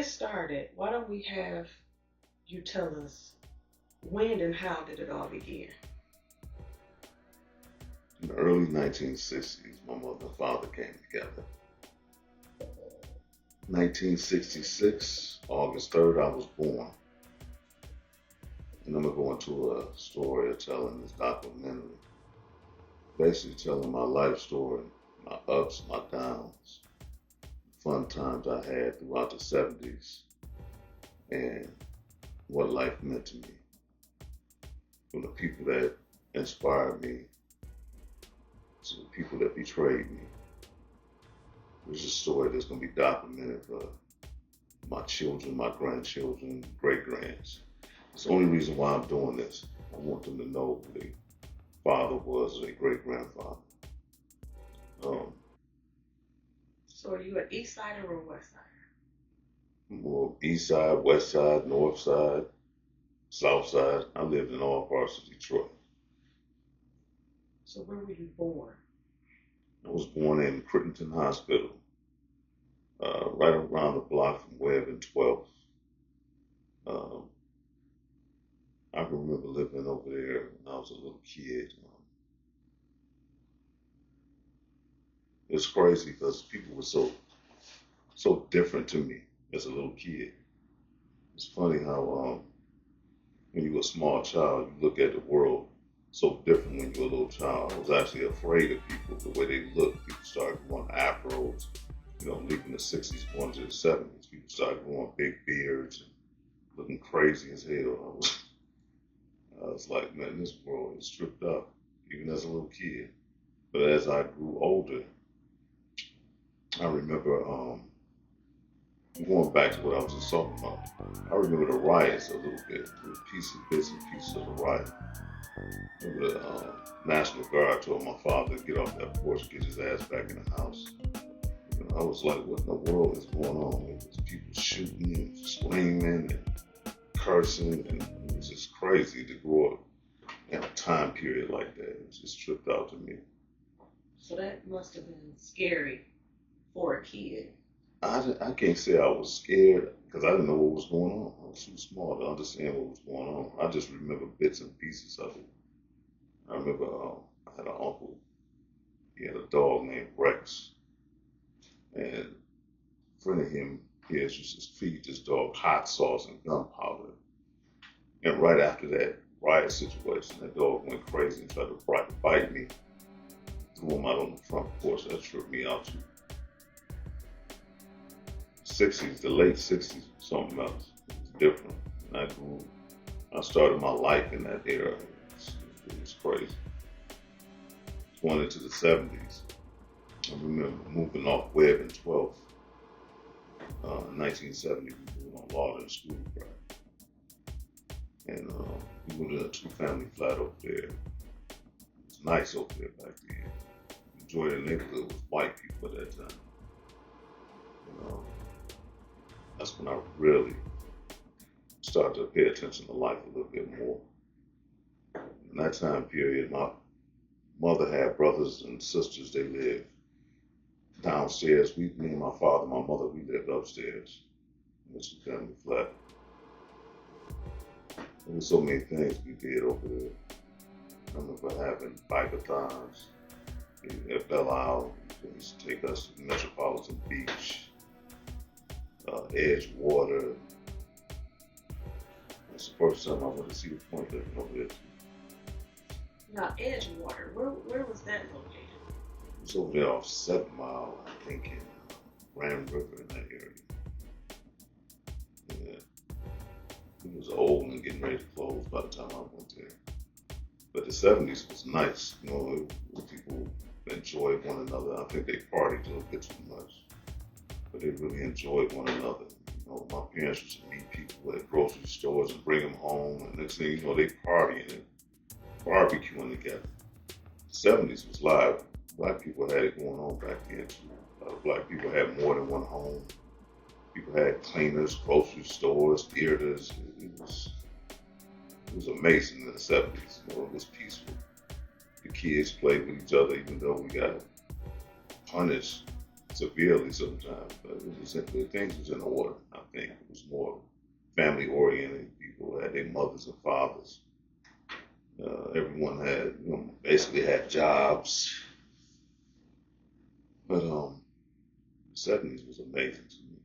this started, why don't we have you tell us when and how did it all begin? In the early 1960s, my mother and father came together. 1966, August 3rd, I was born. And I'm going to go into a story of telling this documentary, basically telling my life story, my ups, my downs, fun times I had throughout the 70s, and what life meant to me. From the people that inspired me to the people that betrayed me. It's a story that's going to be documented for my children, my grandchildren, great grands. It's the only reason why I'm doing this. I want them to know who their father was, their great grandfather. Um, So are you an East Sider or a West Sider? Well, east side, west side, north side, south side. I lived in all parts of Detroit. So where were you born? I was born in Crittenton Hospital, right around the block from Webb and 12th. Um, I can remember living over there when I was a little kid. It's crazy because people were so different to me as a little kid. It's funny how when you're a small child, you look at the world so different when you're a little child. I was actually afraid of people, the way they looked. People started growing afros, leaving the 60s, going to the 70s. People started growing big beards and looking crazy as hell. I was like, man, this world is stripped up, even as a little kid. But as I grew older, I remember going back to what I was just talking about. I remember the riots a little bit, bits and pieces of the riot. I remember the National Guard told my father to get off that porch and get his ass back in the house. I was like, what in the world is going on? It was people shooting and screaming and cursing, and it was just crazy to grow up in a time period like that. It was just tripped out to me. So that must have been scary for a kid. I can't say I was scared because I didn't know what was going on. I was too small to understand what was going on. I just remember bits and pieces of it. I remember I had an uncle. He had a dog named Rex, and a friend of him, he used to feed this dog hot sauce and gunpowder. And right after that riot situation, that dog went crazy and tried to bite me. Threw him out on the front porch. That tripped me out too. 60s, the late 60s was something else. It was different. And I started my life in that era. It was crazy. Going into the 70s, I remember moving off Webb and 12th. In 1970, we moved on Law and School, right? And we moved in a two-family flat over there. It was nice over there back then. Enjoyed the neighborhood with white people at that time. That's when I really started to pay attention to life a little bit more. In that time period, my mother had brothers and sisters. They lived downstairs. Me and my father, my mother, we lived upstairs in this family flat. There were so many things we did over there. I remember having bike-a-thons at Belle Isle. They used to take us to Metropolitan Beach. Edge Water. That's the first time I went to see the point living over there. Now, Edgewater, where was that located? It was over there off 7 Mile, I think, in Grand River in that area. Yeah. It was old and getting ready to close by the time I went there. But the 70s was nice. People enjoyed one another. I think they partied a little bit too much. But they really enjoyed one another. My parents used to meet people at grocery stores and bring them home, and next thing you know, they partying and barbecuing together. The 70s was live. Black people had it going on back then too. A lot of black people had more than one home. People had cleaners, grocery stores, theaters. It was amazing in the 70s. It was peaceful. The kids played with each other, even though we got punished severely sometimes, but it was simply things was in order. I think it was more family oriented. People had their mothers and fathers. Everyone had, basically had jobs. But the '70s was amazing to me.